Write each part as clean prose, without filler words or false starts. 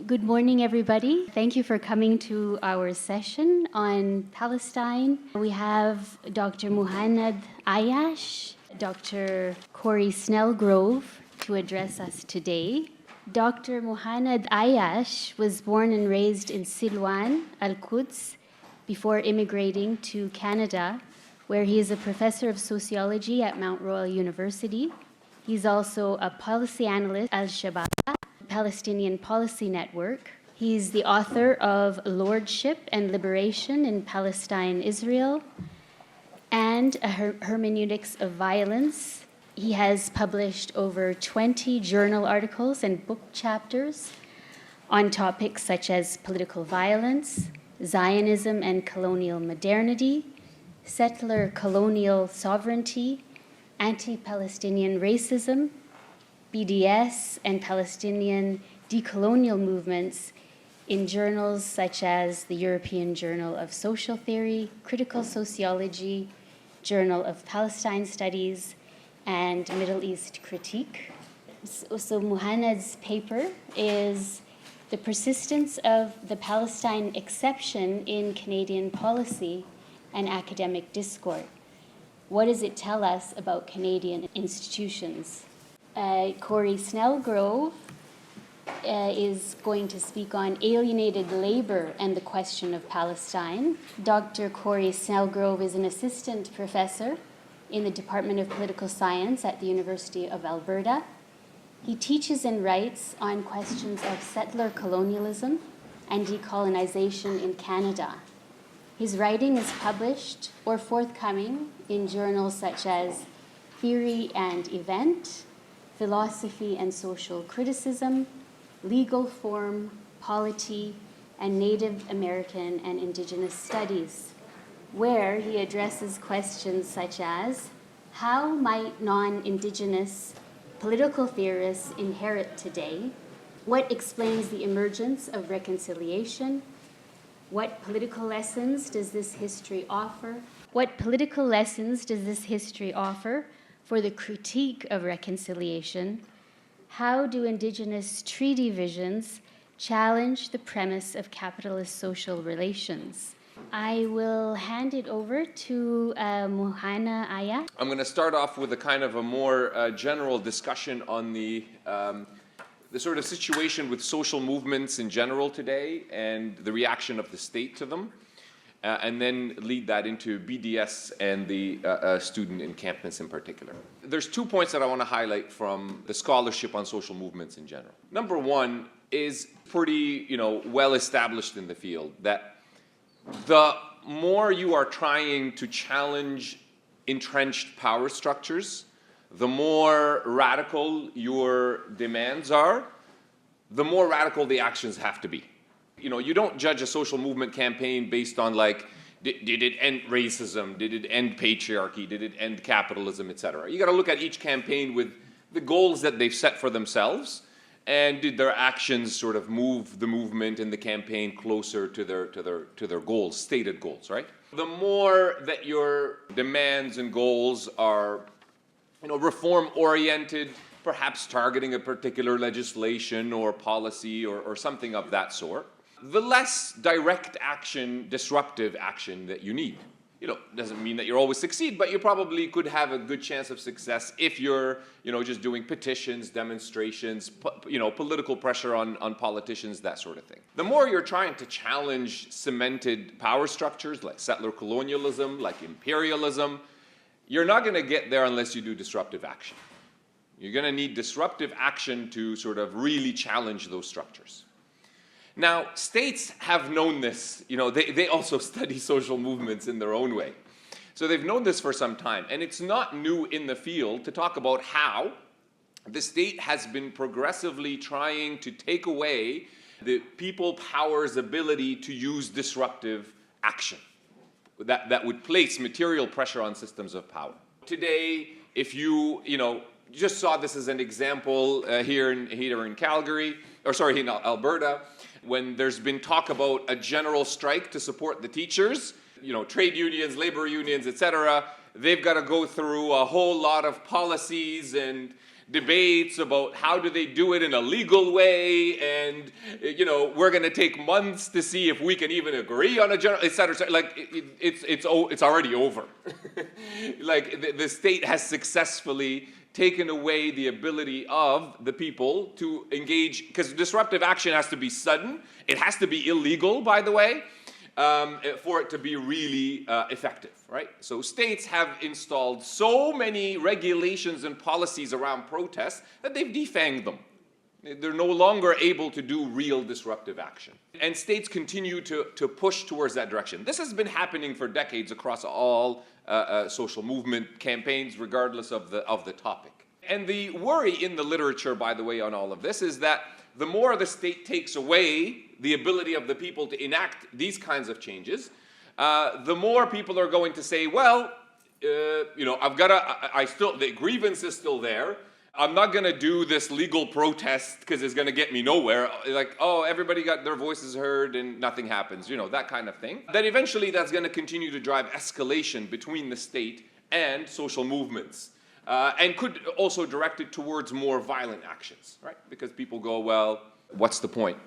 Good morning, everybody. Thank you for coming to our session on Palestine. We have Dr. Muhannad Ayyash, Dr. Corey Snelgrove to address us today. Dr. Muhannad Ayyash was born and raised in Silwan, Al-Quds, before immigrating to Canada, where he is a professor of sociology at Mount Royal University. He's also a policy analyst at Al-Shabaab, Palestinian Policy Network. He's the author of Lordship and Liberation in Palestine, Israel, and a Hermeneutics of Violence. He has published over 20 journal articles and book chapters on topics such as political violence, Zionism and colonial modernity, settler colonial sovereignty, anti-Palestinian racism, BDS, and Palestinian decolonial movements in journals such as the European Journal of Social Theory, Critical Sociology, Journal of Palestine Studies, and Middle East Critique. So Muhannad's paper is The Persistence of the Palestine Exception in Canadian Policy and Academic Discourse. What does it tell us about Canadian institutions? Corey Snelgrove is going to speak on alienated labor and the question of Palestine. Dr. Corey Snelgrove is an assistant professor in the Department of Political Science at the University of Alberta. He teaches and writes on questions of settler colonialism and decolonization in Canada. His writing is published or forthcoming in journals such as Theory and Event, Philosophy and Social Criticism, Legal Form, Polity, and Native American and Indigenous Studies, where he addresses questions such as how might non-Indigenous political theorists inherit today? What explains the emergence of reconciliation? What political lessons does this history offer? What political lessons does this history offer for the critique of reconciliation? How do Indigenous treaty visions challenge the premise of capitalist social relations? I will hand it over to Muhannad Ayyash. I'm going to start off with a kind of a more general discussion on the sort of situation with social movements in general today and the reaction of the state to them, and then lead that into BDS and the student encampments in particular. There's 2 points that I want to highlight from the scholarship on social movements in general. Number one is pretty, well established in the field, that the more you are trying to challenge entrenched power structures, the more radical your demands are, the more radical the actions have to be. You don't judge a social movement campaign based on did it end racism? Did it end patriarchy? Did it end capitalism, etc.? You got to look at each campaign with the goals that they've set for themselves, and did their actions sort of move the movement and the campaign closer to their goals, stated goals, right? The more that your demands and goals are reform-oriented, perhaps targeting a particular legislation or policy or something of that sort, the less direct action, disruptive action that you need. Doesn't mean that you'll always succeed, but you probably could have a good chance of success if you're, just doing petitions, demonstrations, political pressure on politicians, that sort of thing. The more you're trying to challenge cemented power structures like settler colonialism, like imperialism, you're not going to get there unless you do disruptive action. You're going to need disruptive action to sort of really challenge those structures. Now, states have known this. They also study social movements in their own way. So they've known this for some time. And it's not new in the field to talk about how the state has been progressively trying to take away the people power's ability to use disruptive action that would place material pressure on systems of power. Today, if you just saw this as an example here in Calgary, in Alberta, when there's been talk about a general strike to support the teachers, trade unions, labor unions, etc., they've got to go through a whole lot of policies and debates about how do they do it in a legal way, and we're going to take months to see if we can even agree on a general, etc. Like it's already over. Like the state has successfully taken away the ability of the people to engage, because disruptive action has to be sudden. It has to be illegal, by the way, for it to be really effective, right? So states have installed so many regulations and policies around protests that they've defanged them. They're no longer able to do real disruptive action. And states continue to push towards that direction. This has been happening for decades across all social movement campaigns, regardless of the topic. And the worry in the literature, by the way, on all of this is that the more the state takes away the ability of the people to enact these kinds of changes, the more people are going to say, well, the grievance is still there. I'm not going to do this legal protest because it's going to get me nowhere. Like, oh, everybody got their voices heard and nothing happens, that kind of thing. Then eventually that's going to continue to drive escalation between the state and social movements. And could also direct it towards more violent actions, right? Because people go, well, what's the point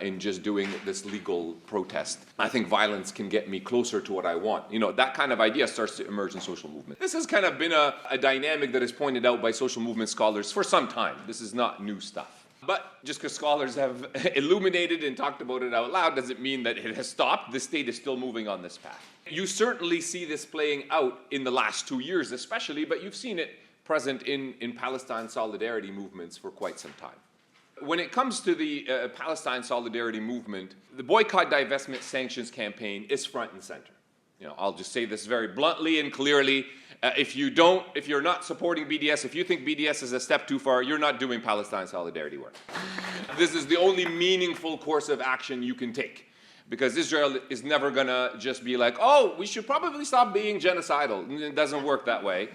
in just doing this legal protest? I think violence can get me closer to what I want. That kind of idea starts to emerge in social movement. This has kind of been a dynamic that is pointed out by social movement scholars for some time. This is not new stuff. But just because scholars have illuminated and talked about it out loud doesn't mean that it has stopped. The state is still moving on this path. You certainly see this playing out in the last 2 years especially, but you've seen it present in Palestine solidarity movements for quite some time. When it comes to the Palestine solidarity movement, the boycott, divestment, sanctions campaign is front and center. I'll just say this very bluntly and clearly. If you're not supporting BDS, if you think BDS is a step too far, you're not doing Palestine solidarity work. This is the only meaningful course of action you can take. Because Israel is never going to just be like, oh, we should probably stop being genocidal. It doesn't work that way.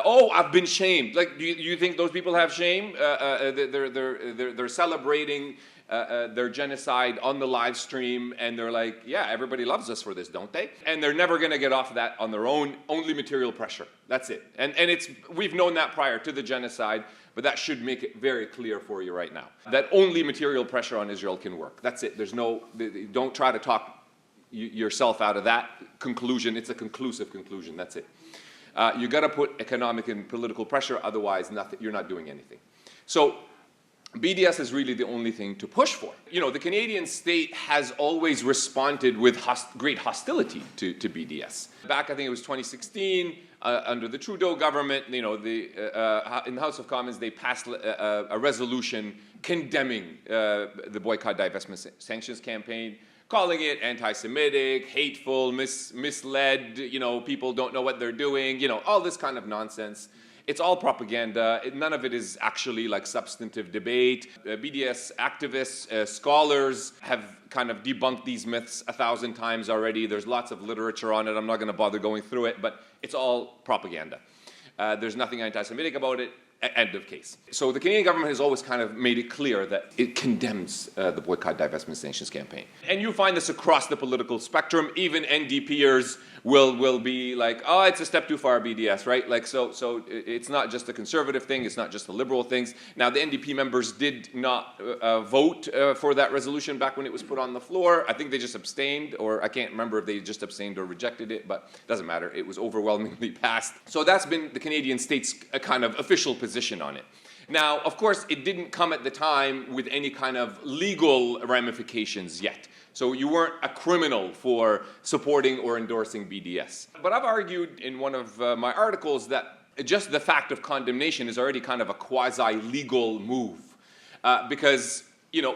Oh, I've been shamed. Like, do you think those people have shame? They're celebrating their genocide on the live stream, and they're like, yeah, everybody loves us for this, don't they? And they're never going to get off of that on their own. Only material pressure. That's it. And we've known that prior to the genocide, but that should make it very clear for you right now that only material pressure on Israel can work. That's it. Don't try to talk yourself out of that conclusion. It's a conclusive conclusion. That's it. You got to put economic and political pressure, otherwise you're not doing anything. So BDS is really the only thing to push for. The Canadian state has always responded with great hostility to BDS. Back, I think it was 2016, under the Trudeau government, in the House of Commons, they passed a resolution condemning the boycott, divestment, sanctions campaign, calling it anti-Semitic, hateful, misled, people don't know what they're doing, all this kind of nonsense. It's all propaganda. None of it is actually like substantive debate. BDS activists, scholars have kind of debunked these myths 1,000 times already. There's lots of literature on it. I'm not going to bother going through it, but it's all propaganda. There's nothing anti-Semitic about it. End of case. So the Canadian government has always kind of made it clear that it condemns the boycott, divestment, sanctions campaign. And you find this across the political spectrum. Even NDPers will be like, oh, it's a step too far, BDS, right? Like, so it's not just a conservative thing. It's not just a liberal thing. Now, the NDP members did not vote for that resolution back when it was put on the floor. I think they just abstained, or I can't remember if they just abstained or rejected it, but it doesn't matter. It was overwhelmingly passed. So that's been the Canadian state's kind of official position on it. Now, of course, it didn't come at the time with any kind of legal ramifications yet. So you weren't a criminal for supporting or endorsing BDS. But I've argued in one of my articles that just the fact of condemnation is already kind of a quasi-legal move because,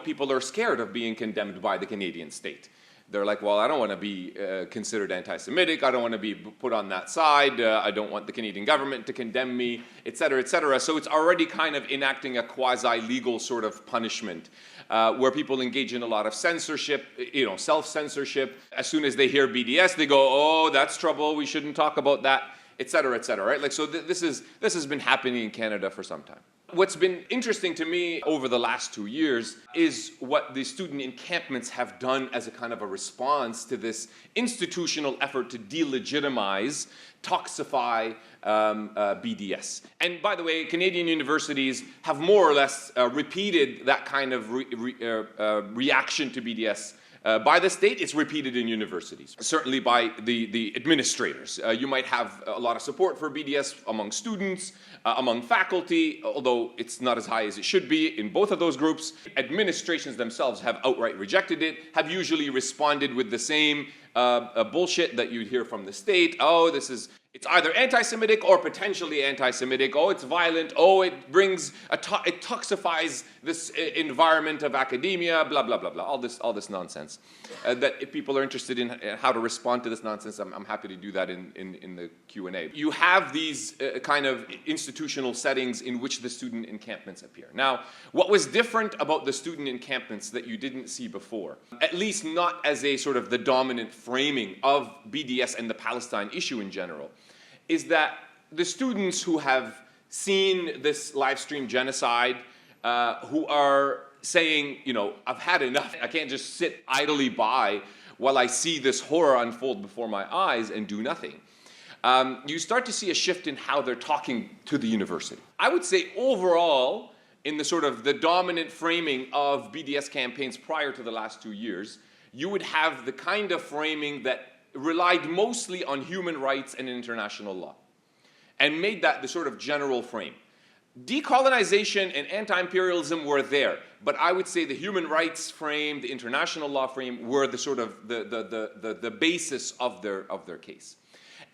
people are scared of being condemned by the Canadian state. They're like, well, I don't want to be considered anti-Semitic. I don't want to be put on that side. I don't want the Canadian government to condemn me, et cetera, et cetera. So it's already kind of enacting a quasi-legal sort of punishment where people engage in a lot of censorship, self-censorship. As soon as they hear BDS, they go, oh, that's trouble. We shouldn't talk about that. et cetera, right? Like, so this has been happening in Canada for some time. What's been interesting to me over the last 2 years is what the student encampments have done as a kind of a response to this institutional effort to delegitimize, toxify BDS. And by the way, Canadian universities have more or less repeated that kind of reaction to BDS. By the state, it's repeated in universities, certainly by the administrators. You might have a lot of support for BDS among students, among faculty, although it's not as high as it should be in both of those groups. Administrations themselves have outright rejected it, have usually responded with the same bullshit that you'd hear from the state. Oh, it's either anti-Semitic or potentially anti-Semitic. Oh, it's violent. Oh, it toxifies this environment of academia, blah, blah, blah, blah. All this nonsense. That if people are interested in how to respond to this nonsense, I'm happy to do that in the Q&A. You have these kind of institutional settings in which the student encampments appear. Now, what was different about the student encampments that you didn't see before, at least not as a sort of the dominant framing of BDS and the Palestine issue in general, is that the students who have seen this live stream genocide, who are saying, you know, I've had enough. I can't just sit idly by while I see this horror unfold before my eyes and do nothing. You start to see a shift in how they're talking to the university. I would say overall, in the sort of the dominant framing of BDS campaigns prior to the last 2 years, you would have the kind of framing that relied mostly on human rights and international law, and made that the sort of general frame. Decolonization and anti-imperialism were there, but I would say the human rights frame, the international law frame, were the sort of the basis of their case.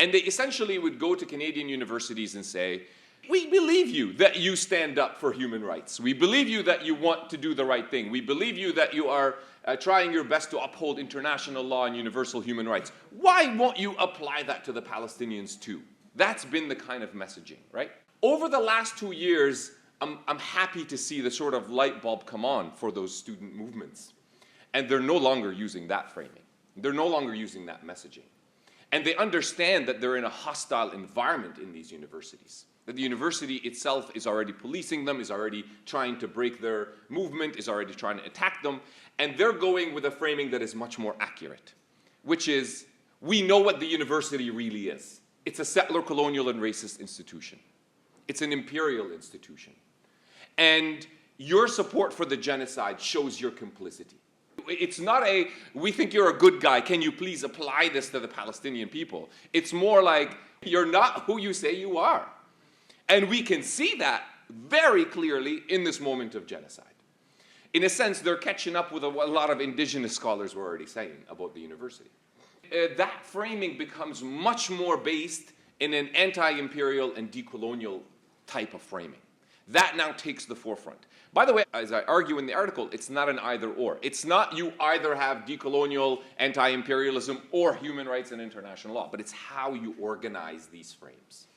And they essentially would go to Canadian universities and say, we believe you that you stand up for human rights. We believe you that you want to do the right thing. We believe you that you are trying your best to uphold international law and universal human rights. Why won't you apply that to the Palestinians too? That's been the kind of messaging, right? Over the last 2 years, I'm happy to see the sort of light bulb come on for those student movements. And they're no longer using that framing. They're no longer using that messaging. And they understand that they're in a hostile environment in these universities. That the university itself is already policing them, is already trying to break their movement, is already trying to attack them. And they're going with a framing that is much more accurate, which is, we know what the university really is. It's a settler, colonial, and racist institution. It's an imperial institution. And your support for the genocide shows your complicity. It's not a, we think you're a good guy, can you please apply this to the Palestinian people? It's more like, you're not who you say you are. And we can see that very clearly in this moment of genocide. In a sense, they're catching up with what a lot of indigenous scholars were already saying about the university. That framing becomes much more based in an anti-imperial and decolonial type of framing. That now takes the forefront. By the way, as I argue in the article, it's not an either-or. It's not you either have decolonial, anti-imperialism, or human rights and international law, but it's how you organize these frames.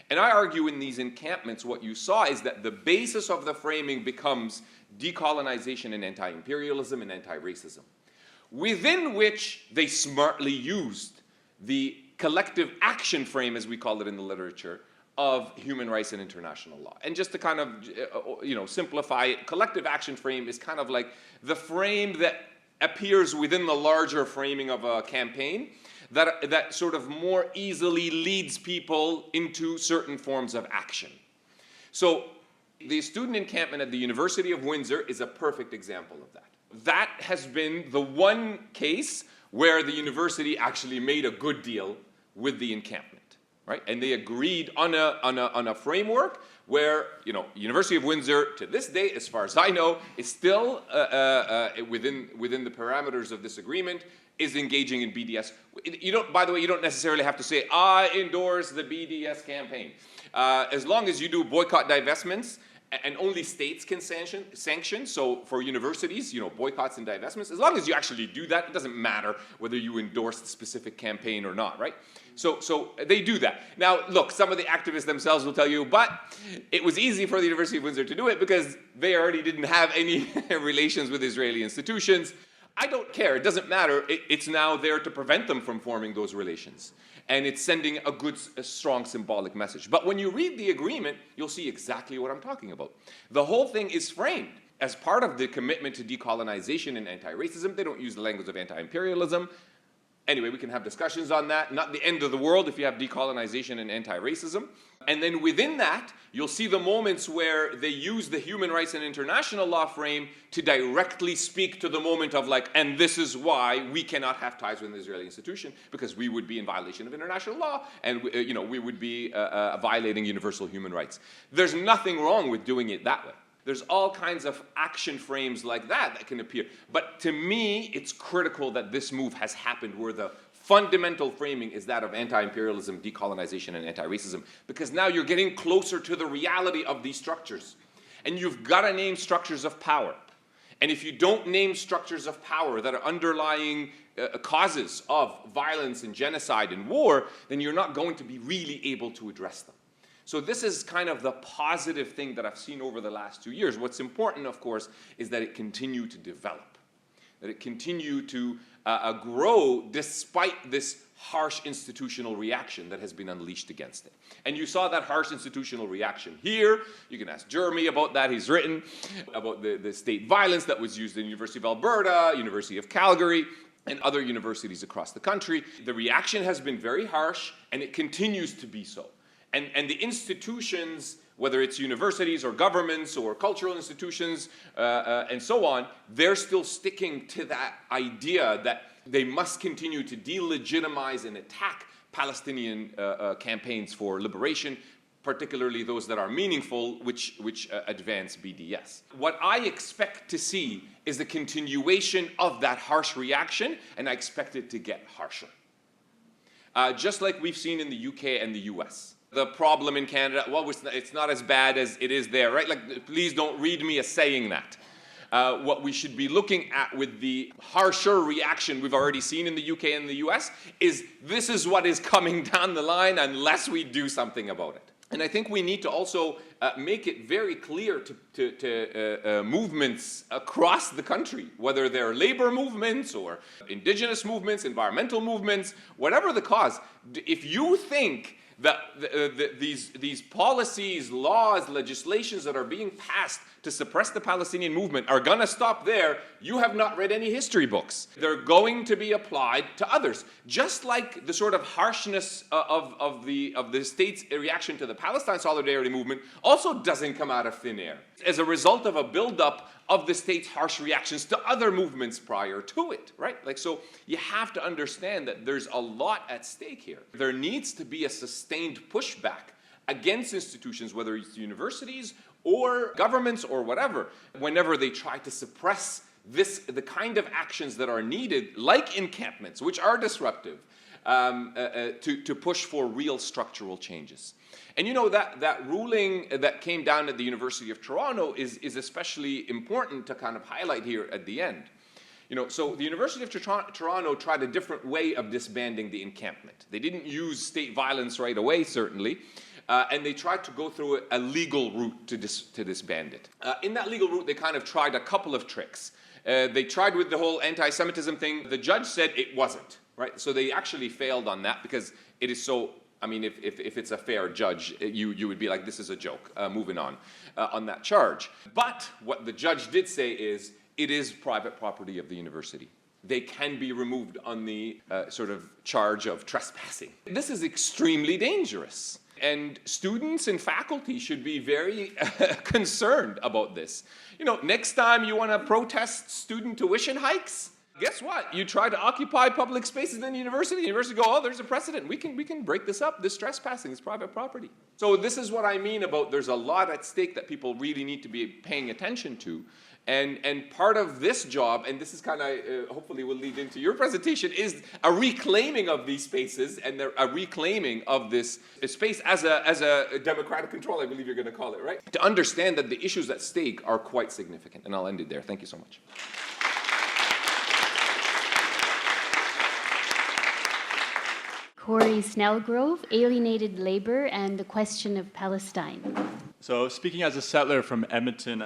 And I argue in these encampments, what you saw is that the basis of the framing becomes decolonization and anti-imperialism and anti-racism, within which they smartly used the collective action frame, as we call it in the literature, of human rights and international law. And just to kind of, simplify it, collective action frame is kind of like the frame that appears within the larger framing of a campaign that sort of more easily leads people into certain forms of action. So the student encampment at the University of Windsor is a perfect example of that. That has been the one case where the university actually made a good deal with the encampment, right? And they agreed on a framework where, University of Windsor, to this day, as far as I know, is still within the parameters of this agreement, is engaging in BDS. By the way, you don't necessarily have to say, I endorse the BDS campaign. As long as you do boycott divestments, and only states can sanction. So for universities, boycotts and divestments, as long as you actually do that, it doesn't matter whether you endorse the specific campaign or not, right? So they do that. Now, look, some of the activists themselves will tell you, but it was easy for the University of Windsor to do it because they already didn't have any relations with Israeli institutions. I don't care. It doesn't matter. It's now there to prevent them from forming those relations. and it's sending a strong symbolic message. But when you read the agreement, you'll see exactly what I'm talking about. The whole thing is framed as part of the commitment to decolonization and anti-racism. They don't use the language of anti-imperialism. Anyway, we can have discussions on that. Not the end of the world if you have decolonization and anti-racism. And then within that, you'll see the moments where they use the human rights and international law frame to directly speak to the moment of like, and this is why we cannot have ties with an Israeli institution, because we would be in violation of international law, and we would be violating universal human rights. There's nothing wrong with doing it that way. There's all kinds of action frames like that can appear. But to me, it's critical that this move has happened where the fundamental framing is that of anti-imperialism, decolonization, and anti-racism, because now you're getting closer to the reality of these structures. And you've got to name structures of power. And if you don't name structures of power that are underlying causes of violence and genocide and war, then you're not going to be really able to address them. So this is kind of the positive thing that I've seen over the last 2 years. What's important, of course, is that it continue to develop, that it continue to grow despite this harsh institutional reaction that has been unleashed against it. And you saw that harsh institutional reaction here. You can ask Jeremy about that. He's written about the state violence that was used in the University of Alberta, University of Calgary, and other universities across the country. The reaction has been very harsh, and it continues to be so. And the institutions, whether it's universities or governments or cultural institutions and so on, they're still sticking to that idea that they must continue to delegitimize and attack Palestinian campaigns for liberation, particularly those that are meaningful, which advance BDS. What I expect to see is the continuation of that harsh reaction, and I expect it to get harsher. Just like we've seen in the UK and the US. The problem in Canada, well, it's not as bad as it is there, right? Like, please don't read me as saying that. What we should be looking at with the harsher reaction we've already seen in the UK and the US is this is what is coming down the line unless we do something about it. And I think we need to also make it very clear to movements across the country, whether they're labor movements or indigenous movements, environmental movements, whatever the cause. If you think that these policies, laws, legislations that are being passed to suppress the Palestinian movement are going to stop there, you have not read any history books. They're going to be applied to others. Just like the sort of harshness of the state's reaction to the Palestine solidarity movement also doesn't come out of thin air. As a result of a buildup of the state's harsh reactions to other movements prior to it, right? Like, so you have to understand that there's a lot at stake here. There needs to be a sustained pushback against institutions, whether it's universities or governments or whatever, whenever they try to suppress the kind of actions that are needed, like encampments, which are disruptive, to push for real structural changes. And you know, that ruling that came down at the University of Toronto is especially important to kind of highlight here at the end. You know, so the University of Toronto tried a different way of disbanding the encampment. They didn't use state violence right away, certainly, and they tried to go through a legal route to disband it. In that legal route, they kind of tried a couple of tricks. They tried with the whole anti-Semitism thing. The judge said it wasn't, right? So they actually failed on that because it is so, I mean, if it's a fair judge, you would be like, this is a joke, moving on that charge. But what the judge did say is, it is private property of the university. They can be removed on the sort of charge of trespassing. This is extremely dangerous. And students and faculty should be very concerned about this. You know, next time you want to protest student tuition hikes, guess what? You try to occupy public spaces in the university go, oh, there's a precedent. We can break this up. This trespassing is private property. So this is what I mean about there's a lot at stake that people really need to be paying attention to. And part of this job, and this is kind of, hopefully will lead into your presentation, is a reclaiming of these spaces and a reclaiming of this space as a democratic control, I believe you're going to call it, right? To understand that the issues at stake are quite significant. And I'll end it there. Thank you so much. Corey Snelgrove, Alienated Labor and the Question of Palestine. So speaking as a settler from Edmonton,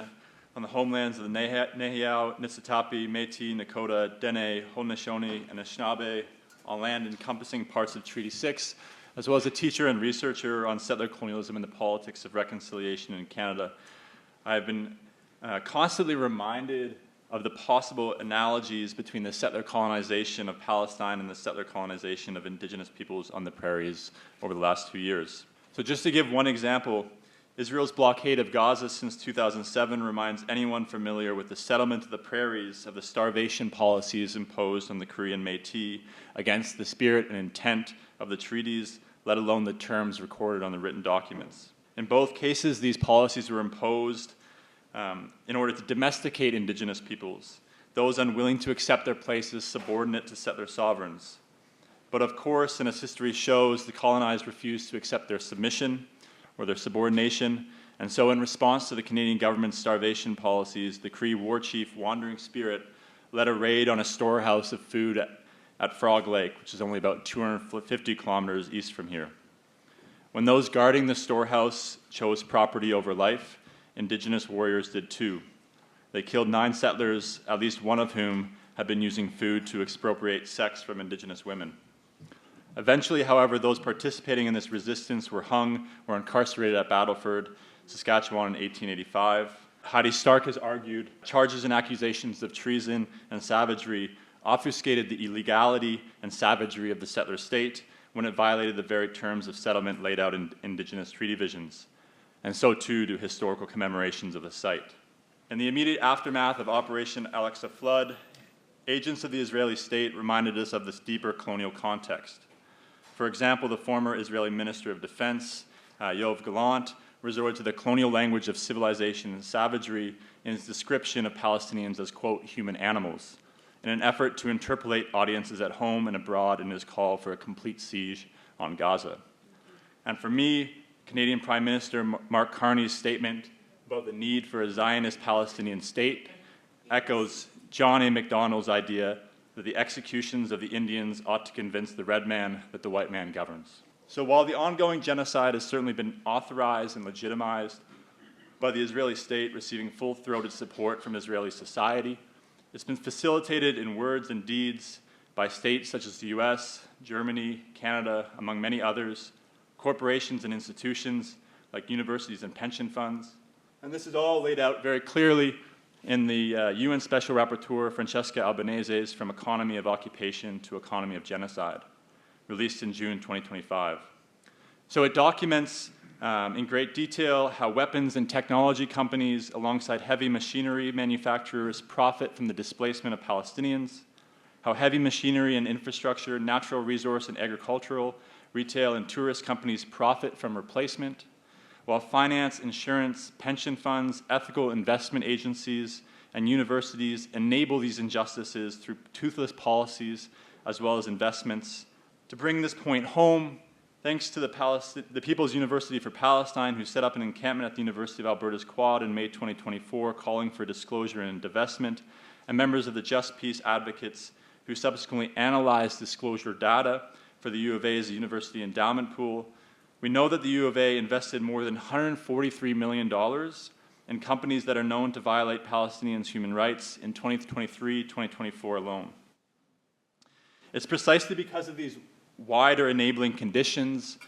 on the homelands of the Nehiyaw, Niitsitapi, Métis, Nakota, Dene, Haudenosaunee, and Anishinaabe on land encompassing parts of Treaty 6, as well as a teacher and researcher on settler colonialism and the politics of reconciliation in Canada. I've been constantly reminded of the possible analogies between the settler colonization of Palestine and the settler colonization of Indigenous peoples on the prairies over the last 2 years. So just to give one example, Israel's blockade of Gaza since 2007 reminds anyone familiar with the settlement of the prairies of the starvation policies imposed on the Korean Métis against the spirit and intent of the treaties, let alone the terms recorded on the written documents. In both cases, these policies were imposed in order to domesticate Indigenous peoples, those unwilling to accept their places subordinate to settler sovereigns. But of course, and as history shows, the colonized refused to accept their submission or their subordination, and so in response to the Canadian government's starvation policies, the Cree war chief, Wandering Spirit, led a raid on a storehouse of food at Frog Lake, which is only about 250 kilometers east from here. When those guarding the storehouse chose property over life, Indigenous warriors did too. They killed 9 settlers, at least one of whom had been using food to expropriate sex from Indigenous women. Eventually, however, those participating in this resistance were hung or incarcerated at Battleford, Saskatchewan in 1885. Heidi Stark has argued charges and accusations of treason and savagery obfuscated the illegality and savagery of the settler state when it violated the very terms of settlement laid out in Indigenous treaty visions, and so too do historical commemorations of the site. In the immediate aftermath of Operation Alexa Flood, agents of the Israeli state reminded us of this deeper colonial context. For example, the former Israeli Minister of Defense, Yoav Gallant, resorted to the colonial language of civilization and savagery in his description of Palestinians as, quote, human animals, in an effort to interpolate audiences at home and abroad in his call for a complete siege on Gaza. And for me, Canadian Prime Minister Mark Carney's statement about the need for a Zionist Palestinian state echoes John A. Macdonald's idea that the executions of the Indians ought to convince the red man that the white man governs. So while the ongoing genocide has certainly been authorized and legitimized by the Israeli state receiving full-throated support from Israeli society, it's been facilitated in words and deeds by states such as the US, Germany, Canada, among many others, corporations and institutions like universities and pension funds. And this is all laid out very clearly in the UN Special Rapporteur Francesca Albanese's From Economy of Occupation to Economy of Genocide, released in June 2025. So it documents in great detail how weapons and technology companies, alongside heavy machinery manufacturers, profit from the displacement of Palestinians, how heavy machinery and infrastructure, natural resource and agricultural, retail and tourist companies profit from replacement, while finance, insurance, pension funds, ethical investment agencies, and universities enable these injustices through toothless policies as well as investments. To bring this point home, thanks to the People's University for Palestine, who set up an encampment at the University of Alberta's Quad in May 2024 calling for disclosure and divestment, and members of the Just Peace Advocates, who subsequently analyzed disclosure data for the U of A's University Endowment Pool, we know that the U of A invested more than $143 million in companies that are known to violate Palestinians' human rights in 2023-2024 alone. It's precisely because of these wider enabling conditions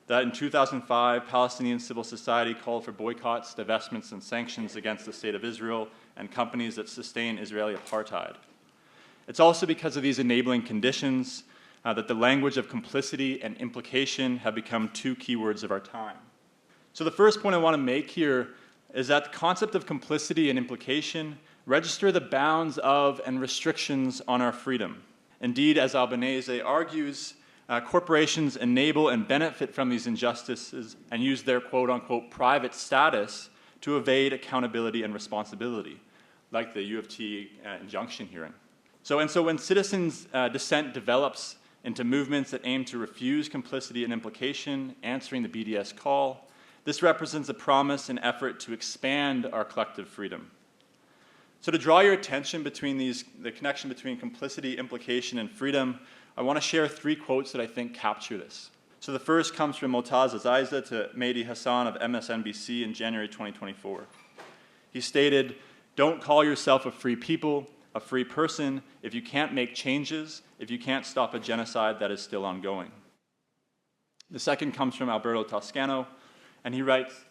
that in 2005, Palestinian civil society called for boycotts, divestments, and sanctions against the State of Israel and companies that sustain Israeli apartheid. It's also because of these enabling conditions that the language of complicity and implication have become 2 keywords of our time. So the first point I want to make here is that the concept of complicity and implication register the bounds of and restrictions on our freedom. Indeed, as Albanese argues, corporations enable and benefit from these injustices and use their quote-unquote private status to evade accountability and responsibility, like the U of T injunction hearing. So when citizens' dissent develops into movements that aim to refuse complicity and implication, answering the BDS call, this represents a promise and effort to expand our collective freedom. So to draw your attention between the connection between complicity, implication, and freedom, I want to share 3 quotes that I think capture this. So the first comes from Motaz Azaiza to Mehdi Hassan of MSNBC in January 2024. He stated, "Don't call yourself a free people a free person if you can't make changes, if you can't stop a genocide that is still ongoing. The second comes from Alberto Toscano, and he writes,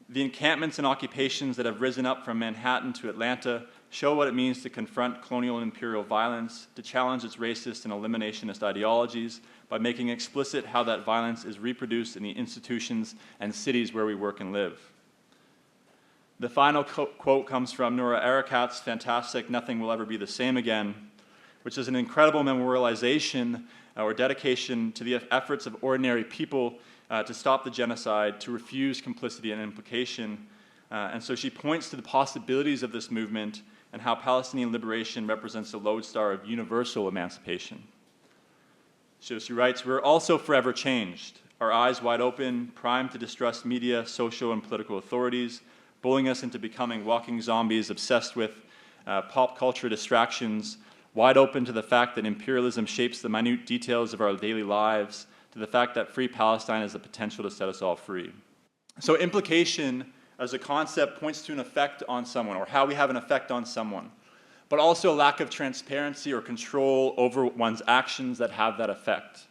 "The encampments and occupations that have risen up from Manhattan to Atlanta show what it means to confront colonial and imperial violence, to challenge its racist and eliminationist ideologies by making explicit how that violence is reproduced in the institutions and cities where we work and live." The final quote comes from Noura Erakat's fantastic "Nothing Will Ever Be the Same Again," which is an incredible memorialization or dedication to the efforts of ordinary people to stop the genocide, to refuse complicity and implication. And so she points to the possibilities of this movement and how Palestinian liberation represents the lodestar of universal emancipation. So she writes, "We're also forever changed, our eyes wide open, primed to distrust media, social and political authorities, bullying us into becoming walking zombies obsessed with pop culture distractions, wide open to the fact that imperialism shapes the minute details of our daily lives, to the fact that free Palestine has the potential to set us all free." So implication as a concept points to an effect on someone, or how we have an effect on someone, but also a lack of transparency or control over one's actions that have that effect.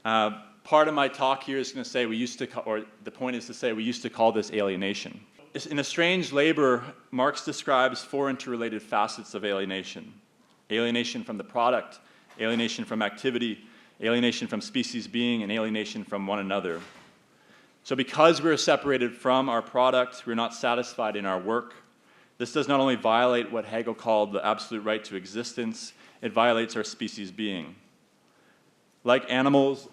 Part of my talk here is going to say the point is to say we used to call this alienation. In A Strange Labor, Marx describes four interrelated facets of alienation: alienation from the product, alienation from activity, alienation from species being, and alienation from one another. So because we're separated from our product, we're not satisfied in our work. This does not only violate what Hegel called the absolute right to existence, it violates our species being. Like animals,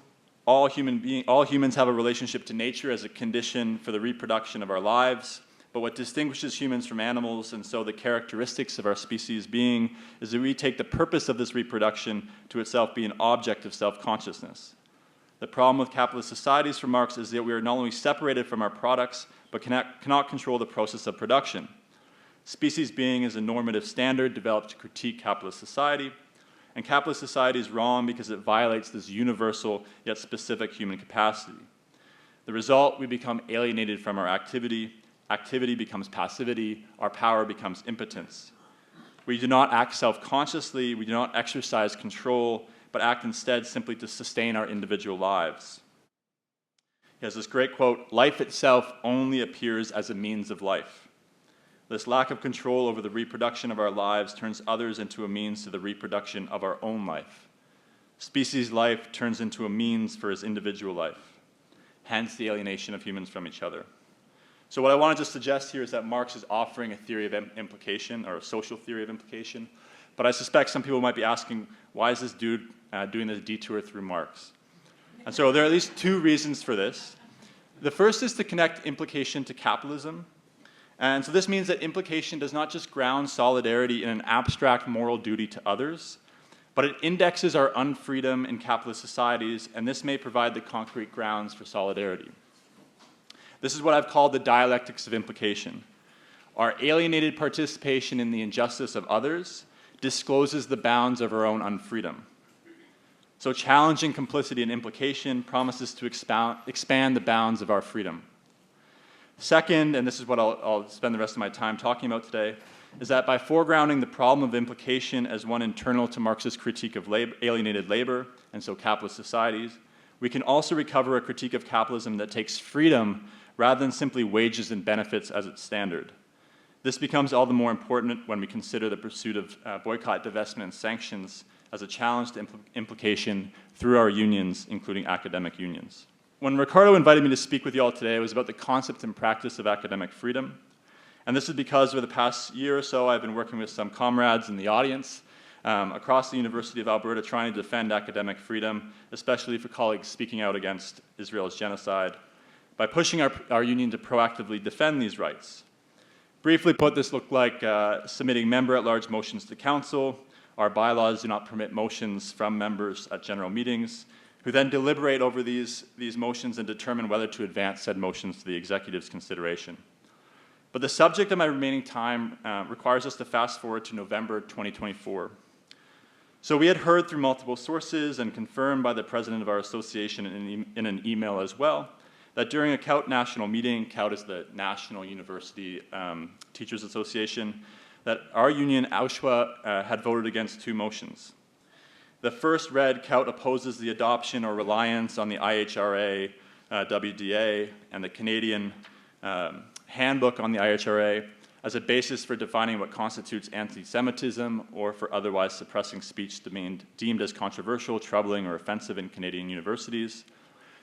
all humans have a relationship to nature as a condition for the reproduction of our lives. But what distinguishes humans from animals, and so the characteristics of our species being, is that we take the purpose of this reproduction to itself be an object of self-consciousness. The problem with capitalist societies, for Marx, is that we are not only separated from our products, but cannot control the process of production. Species being is a normative standard developed to critique capitalist society, and capitalist society is wrong because it violates this universal yet specific human capacity. The result, we become alienated from our activity. Activity becomes passivity. Our power becomes impotence. We do not act self-consciously. We do not exercise control, but act instead simply to sustain our individual lives. He has this great quote, "Life itself only appears as a means of life. This lack of control over the reproduction of our lives turns others into a means to the reproduction of our own life. Species life turns into a means for his individual life. Hence the alienation of humans from each other." So what I want to just suggest here is that Marx is offering a theory of implication, or a social theory of implication, but I suspect some people might be asking, why is this dude doing this detour through Marx? And so there are at least two reasons for this. The first is to connect implication to capitalism. And so this means that implication does not just ground solidarity in an abstract moral duty to others, but it indexes our unfreedom in capitalist societies, and this may provide the concrete grounds for solidarity. This is what I've called the dialectics of implication. Our alienated participation in the injustice of others discloses the bounds of our own unfreedom. So challenging complicity and implication promises to expand the bounds of our freedom. Second, and this is what I'll spend the rest of my time talking about today, is that by foregrounding the problem of implication as one internal to Marxist critique of alienated labor, and so capitalist societies, we can also recover a critique of capitalism that takes freedom rather than simply wages and benefits as its standard. This becomes all the more important when we consider the pursuit of boycott, divestment, and sanctions as a challenge to implication through our unions, including academic unions. When Ricardo invited me to speak with you all today, it was about the concept and practice of academic freedom. And this is because over the past year or so, I've been working with some comrades in the audience across the University of Alberta trying to defend academic freedom, especially for colleagues speaking out against Israel's genocide, by pushing our union to proactively defend these rights. Briefly put, this looked like submitting member-at-large motions to council. Our bylaws do not permit motions from members at general meetings, who then deliberate over these motions and determine whether to advance said motions to the executive's consideration. But the subject of my remaining time requires us to fast forward to November 2024. So we had heard through multiple sources and confirmed by the president of our association in an email as well, that during a COUT national meeting, COUT is the National University Teachers Association, that our union, AUSHWA, had voted against two motions. The first read, COUT opposes the adoption or reliance on the IHRA, WDA, and the Canadian handbook on the IHRA as a basis for defining what constitutes anti-Semitism or for otherwise suppressing speech deemed as controversial, troubling, or offensive in Canadian universities.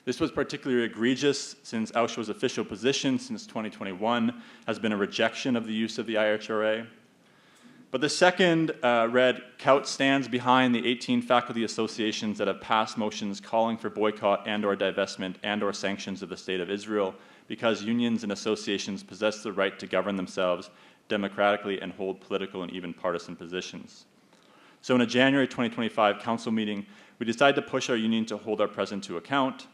This was particularly egregious since AUSHWA's official position since 2021 has been a rejection of the use of the IHRA. But the second read, COUT stands behind the 18 faculty associations that have passed motions calling for boycott and/or divestment and/or sanctions of the State of Israel because unions and associations possess the right to govern themselves democratically and hold political and even partisan positions. So in a January 2025 council meeting, we decided to push our union to hold our president to account.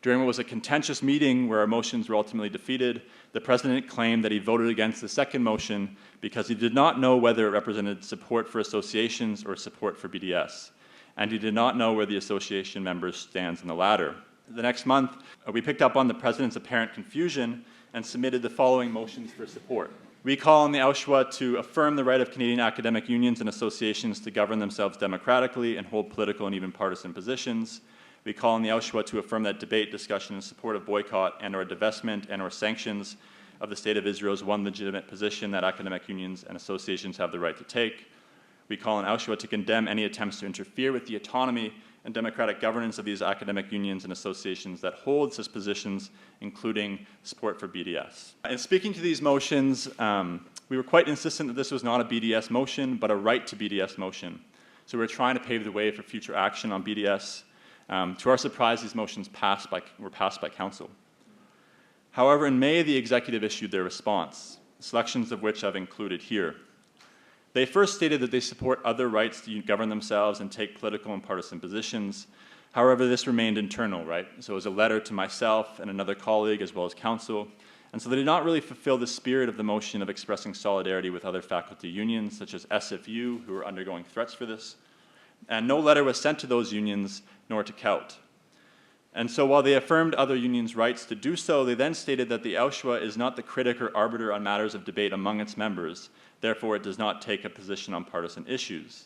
During what was a contentious meeting where our motions were ultimately defeated, the president claimed that he voted against the second motion because he did not know whether it represented support for associations or support for BDS, and he did not know where the association members stands in the latter. The next month, we picked up on the president's apparent confusion and submitted the following motions for support. We call on the AUSHWA to affirm the right of Canadian academic unions and associations to govern themselves democratically and hold political and even partisan positions. We call on the AUSHWA to affirm that debate, discussion, and support of boycott and/or divestment and/or sanctions of the State of Israel is one legitimate position that academic unions and associations have the right to take. We call on AUSHWA to condemn any attempts to interfere with the autonomy and democratic governance of these academic unions and associations that hold such positions, including support for BDS. In speaking to these motions, we were quite insistent that this was not a BDS motion, but a right to BDS motion. So we're trying to pave the way for future action on BDS. To our surprise, these motions were passed by council. However, in May, the executive issued their response, selections of which I've included here. They first stated that they support other rights to govern themselves and take political and partisan positions. However, this remained internal, right? So it was a letter to myself and another colleague as well as council. And so they did not really fulfill the spirit of the motion of expressing solidarity with other faculty unions, such as SFU, who are undergoing threats for this. And no letter was sent to those unions, nor to COUT. And so while they affirmed other unions' rights to do so, they then stated that the AUSHWA is not the critic or arbiter on matters of debate among its members. Therefore, it does not take a position on partisan issues.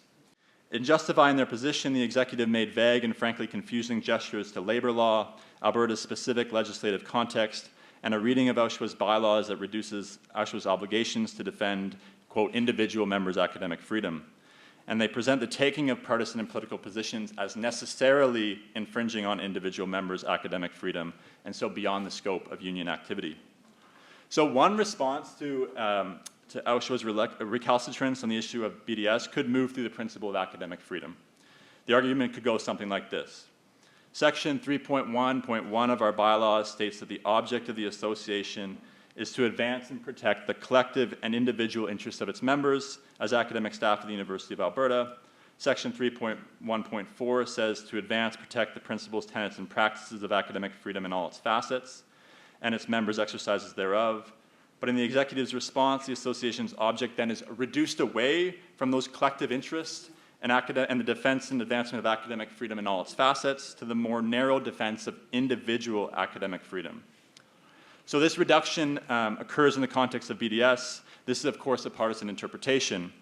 In justifying their position, the executive made vague and frankly confusing gestures to labor law, Alberta's specific legislative context, and a reading of AUSHWA's bylaws that reduces AUSHWA's obligations to defend, quote, individual members' academic freedom. And they present the taking of partisan and political positions as necessarily infringing on individual members' academic freedom, and so beyond the scope of union activity. So one response to AUSHWA's recalcitrance on the issue of BDS could move through the principle of academic freedom. The argument could go something like this. Section 3.1.1 of our bylaws states that the object of the association is to advance and protect the collective and individual interests of its members as academic staff of the University of Alberta. Section 3.1.4 says to advance, protect the principles, tenets, and practices of academic freedom in all its facets, and its members' exercises thereof. But in the executive's response, the association's object then is reduced away from those collective interests and the defense and advancement of academic freedom in all its facets to the more narrow defense of individual academic freedom. So this reduction occurs in the context of BDS. This is, of course, a partisan interpretation.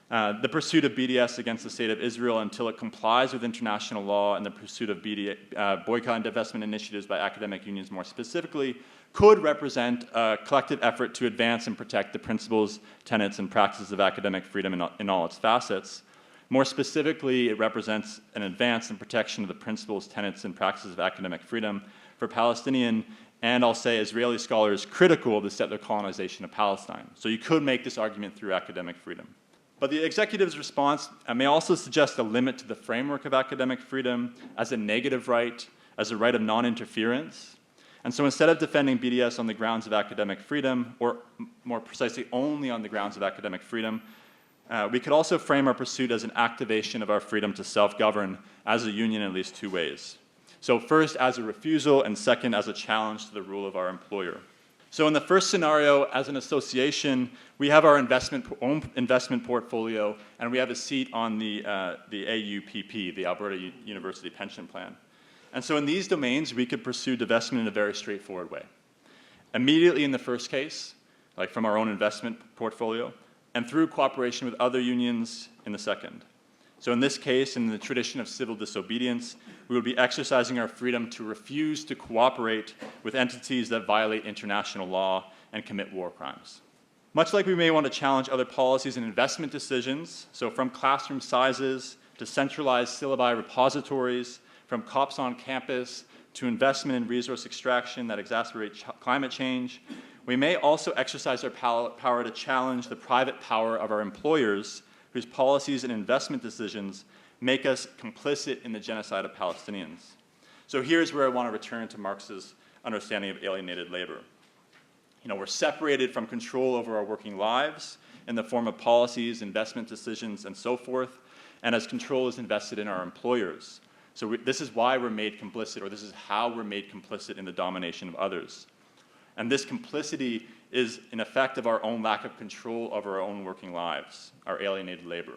The pursuit of BDS against the State of Israel until it complies with international law and the pursuit of boycott and divestment initiatives by academic unions more specifically could represent a collective effort to advance and protect the principles, tenets, and practices of academic freedom in all its facets. More specifically, it represents an advance and protection of the principles, tenets, and practices of academic freedom for Palestinian and I'll say Israeli scholars critical of the settler colonization of Palestine. So you could make this argument through academic freedom. But the executive's response may also suggest a limit to the framework of academic freedom as a negative right, as a right of non-interference. And so instead of defending BDS on the grounds of academic freedom, or more precisely only on the grounds of academic freedom, we could also frame our pursuit as an activation of our freedom to self-govern as a union in at least two ways. So first, as a refusal, and second, as a challenge to the rule of our employer. So in the first scenario, as an association, we have our own investment portfolio, and we have a seat on the AUPP, the Alberta University Pension Plan. And so in these domains, we could pursue divestment in a very straightforward way. Immediately in the first case, like from our own investment portfolio, and through cooperation with other unions in the second. So in this case, in the tradition of civil disobedience, we would be exercising our freedom to refuse to cooperate with entities that violate international law and commit war crimes. Much like we may want to challenge other policies and investment decisions, so from classroom sizes to centralized syllabi repositories, from COPs on campus to investment in resource extraction that exacerbate climate change, we may also exercise our power to challenge the private power of our employers whose policies and investment decisions make us complicit in the genocide of Palestinians. So here's where I want to return to Marx's understanding of alienated labor. We're separated from control over our working lives in the form of policies, investment decisions, and so forth, and as control is invested in our employers. So this is why we're made complicit, or this is how we're made complicit in the domination of others. And this complicity is an effect of our own lack of control over our own working lives, our alienated labor.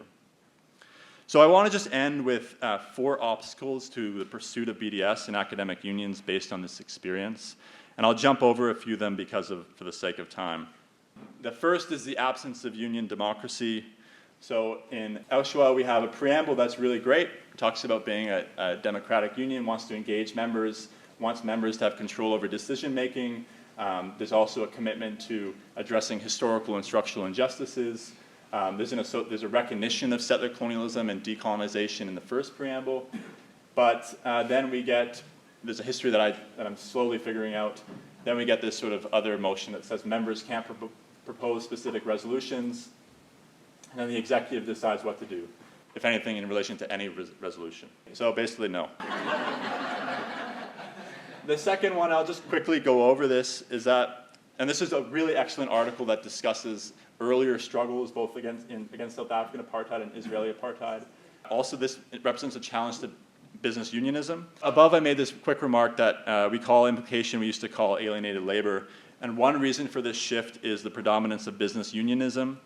So I want to just end with 4 obstacles to the pursuit of BDS in academic unions based on this experience. And I'll jump over a few of them for the sake of time. The first is the absence of union democracy. So in Auschwitz, we have a preamble that's really great. It talks about being a democratic union, wants to engage members, wants members to have control over decision-making. There's also a commitment to addressing historical and structural injustices. There's a recognition of settler colonialism and decolonization in the first preamble. But then there's a history that I'm slowly figuring out. Then we get this sort of other motion that says members can't propose specific resolutions. And then the executive decides what to do, if anything, in relation to any resolution. So basically, no. The second one, I'll just quickly go over this, is that, and this is a really excellent article that discusses earlier struggles both against South African apartheid and Israeli apartheid. Also, this represents a challenge to business unionism. Above, I made this quick remark that we call implication, we used to call alienated labor. And one reason for this shift is the predominance of business unionism.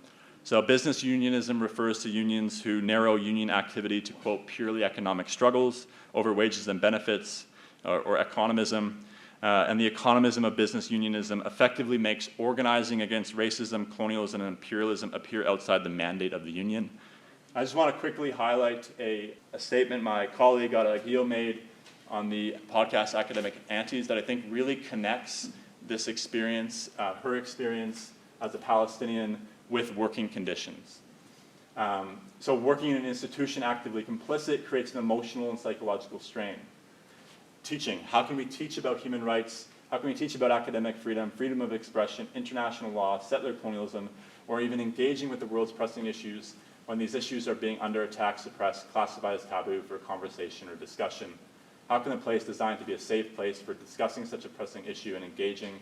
So business unionism refers to unions who narrow union activity to, quote, purely economic struggles over wages and benefits, or economism. And the economism of business unionism effectively makes organizing against racism, colonialism, and imperialism appear outside the mandate of the union. I just want to quickly highlight a statement my colleague Ayyash made on the podcast Academic Antis that I think really connects this experience, her experience as a Palestinian, with working conditions. So working in an institution actively complicit creates an emotional and psychological strain. Teaching. How can we teach about human rights? How can we teach about academic freedom, freedom of expression, international law, settler colonialism, or even engaging with the world's pressing issues when these issues are being under attack, suppressed, classified as taboo for conversation or discussion? How can a place designed to be a safe place for discussing such a pressing issue and engaging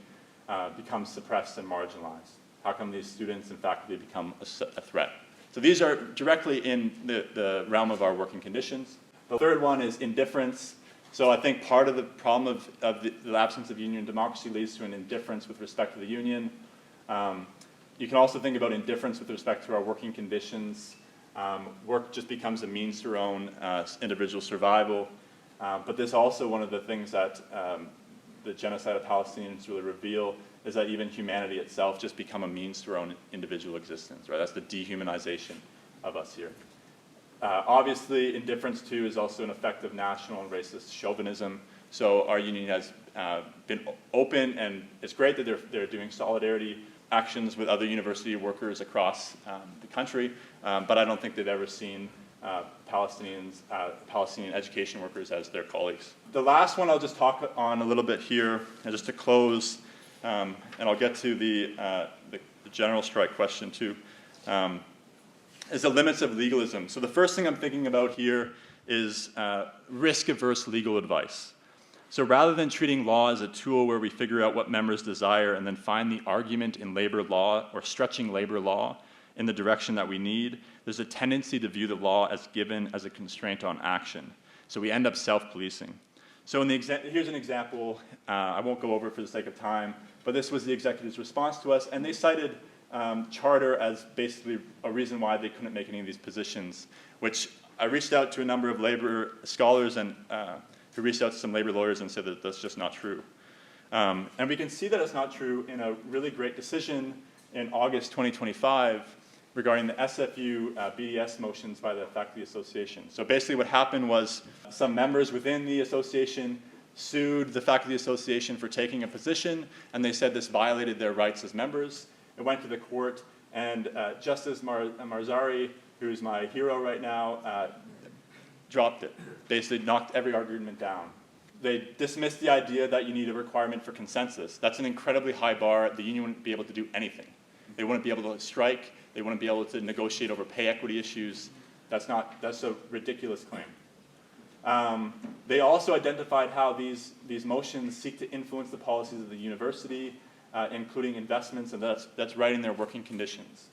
become suppressed and marginalized? How come these students and faculty become a threat? So these are directly in the realm of our working conditions. The third one is indifference. So I think part of the problem of the absence of union democracy leads to an indifference with respect to the union. You can also think about indifference with respect to our working conditions. Work just becomes a means to our own individual survival. But this also one of the things that the genocide of Palestinians really reveal is that even humanity itself just become a means to our own individual existence, right? That's the dehumanization of us here. Obviously, indifference too is also an effect of national and racist chauvinism. So our union has been open, and it's great that they're doing solidarity actions with other university workers across the country, but I don't think they've ever seen Palestinian education workers as their colleagues. The last one I'll just talk on a little bit here, and just to close, and I'll get to the general strike question too, is the limits of legalism. So the first thing I'm thinking about here is risk-averse legal advice. So rather than treating law as a tool where we figure out what members desire and then find the argument in labor law or stretching labor law in the direction that we need, there's a tendency to view the law as given as a constraint on action. So we end up self-policing. So here's an example. I won't go over it for the sake of time, but this was the executive's response to us, and they cited charter as basically a reason why they couldn't make any of these positions, which I reached out to a number of labor scholars and who reached out to some labor lawyers and said that that's just not true. And we can see that it's not true in a really great decision in August 2025 regarding the SFU BDS motions by the Faculty Association. So basically what happened was some members within the association sued the Faculty Association for taking a position, and they said this violated their rights as members. It went to the court, and Justice Marzari, who's my hero right now, dropped it. Basically knocked every argument down. They dismissed the idea that you need a requirement for consensus. That's an incredibly high bar. The union wouldn't be able to do anything. They wouldn't be able to strike. They wouldn't be able to negotiate over pay equity issues. That's a ridiculous claim. They also identified how these motions seek to influence the policies of the university, including investments, and that's right in their working conditions.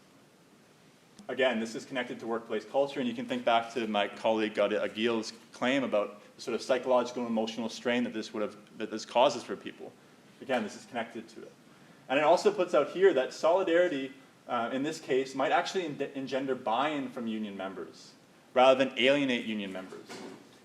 Again, this is connected to workplace culture, and you can think back to my colleague Agil's claim about the sort of psychological and emotional strain that this causes for people. Again, this is connected to it. And it also puts out here that solidarity, in this case, might actually engender buy-in from union members, rather than alienate union members.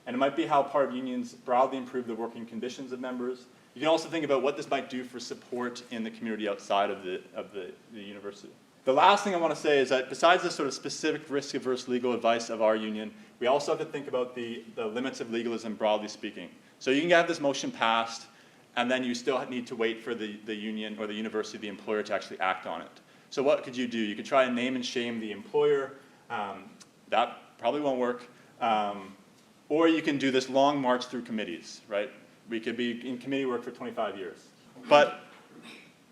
And it might be how part of unions broadly improve the working conditions of members. You can also think about what this might do for support in the community outside of the university. The last thing I want to say is that besides the sort of specific risk-averse legal advice of our union, we also have to think about the limits of legalism, broadly speaking. So you can have this motion passed, and then you still need to wait for the union or the university, the employer, to actually act on it. So what could you do? You could try and name and shame the employer. That probably won't work. Or you can do this long march through committees, right? We could be in committee work for 25 years. But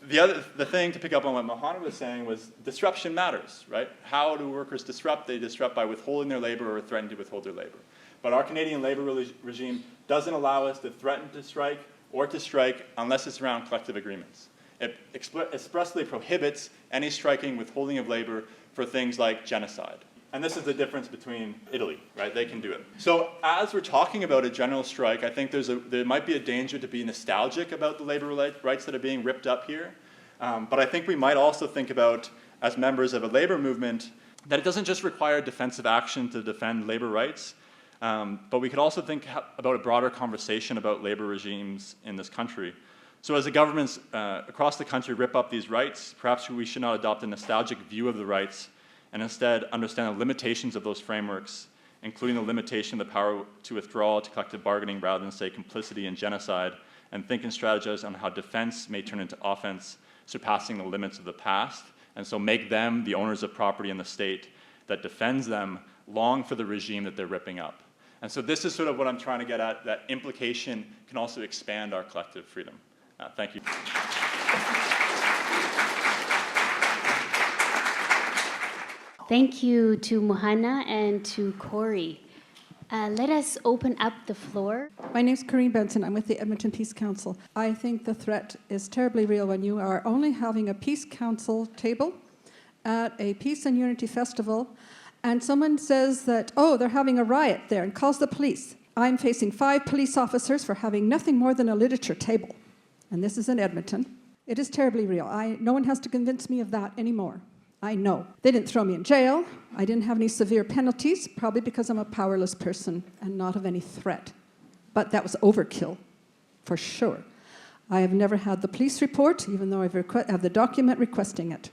the thing to pick up on what Muhannad was saying was disruption matters, right? How do workers disrupt? They disrupt by withholding their labor or threatening to withhold their labor. But our Canadian labor regime doesn't allow us to threaten to strike or to strike unless it's around collective agreements. It expressly prohibits any striking, withholding of labor for things like genocide. And this is the difference between Italy, right? They can do it. So as we're talking about a general strike, I think there might be a danger to be nostalgic about the labor rights that are being ripped up here. But I think we might also think about, as members of a labor movement, that it doesn't just require defensive action to defend labor rights, but we could also think about a broader conversation about labor regimes in this country. So as the governments across the country rip up these rights, perhaps we should not adopt a nostalgic view of the rights and instead understand the limitations of those frameworks, including the limitation of the power to withdraw to collective bargaining rather than, say, complicity in genocide, and think and strategize on how defense may turn into offense, surpassing the limits of the past, and so make them the owners of property in the state that defends them long for the regime that they're ripping up. And so this is sort of what I'm trying to get at, that implication can also expand our collective freedom. Thank you. Thank you to Muhannad and to Corey. Let us open up the floor. My name is Corinne Benson. I'm with the Edmonton Peace Council. I think the threat is terribly real when you are only having a Peace Council table at a Peace and Unity Festival, and someone says that, oh, they're having a riot there, and calls the police. I'm facing 5 police officers for having nothing more than a literature table. And this is in Edmonton. It is terribly real. No one has to convince me of that anymore. I know. They didn't throw me in jail. I didn't have any severe penalties, probably because I'm a powerless person and not of any threat. But that was overkill, for sure. I have never had the police report, even though I have the document requesting it.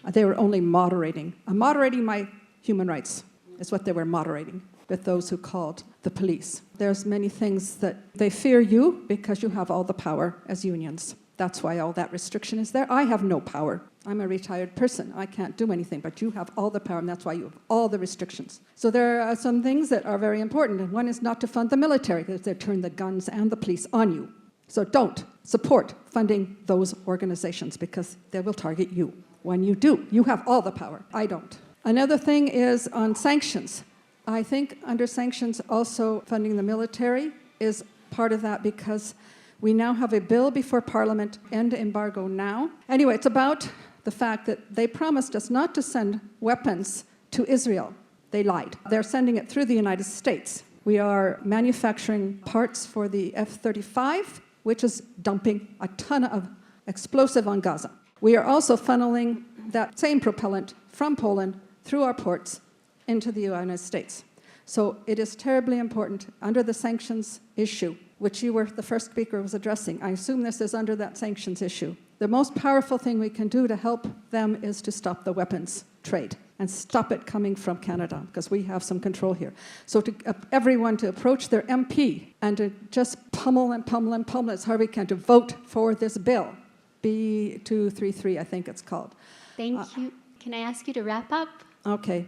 They were only moderating. Moderating my human rights is what they were moderating with those who called the police. There's many things that they fear you because you have all the power as unions. That's why all that restriction is there. I have no power. I'm a retired person. I can't do anything, but you have all the power, and that's why you have all the restrictions. So there are some things that are very important, and one is not to fund the military, because they turn the guns and the police on you. So don't support funding those organizations, because they will target you. When you do, you have all the power. I don't. Another thing is on sanctions. I think under sanctions, also funding the military is part of that, because we now have a bill before Parliament, end embargo now. Anyway, it's about the fact that they promised us not to send weapons to Israel. They lied. They're sending it through the United States. We are manufacturing parts for the F-35, which is dumping a ton of explosive on Gaza. We are also funneling that same propellant from Poland through our ports into the United States. So it is terribly important under the sanctions issue, which you were the first speaker was addressing. I assume this is under that sanctions issue. The most powerful thing we can do to help them is to stop the weapons trade. and stop it coming from Canada, because we have some control here. So to everyone to approach their MP and to just pummel and pummel and pummel as hard as we can to vote for this bill, B233, I think it's called. Thank you. Can I ask you to wrap up? Okay.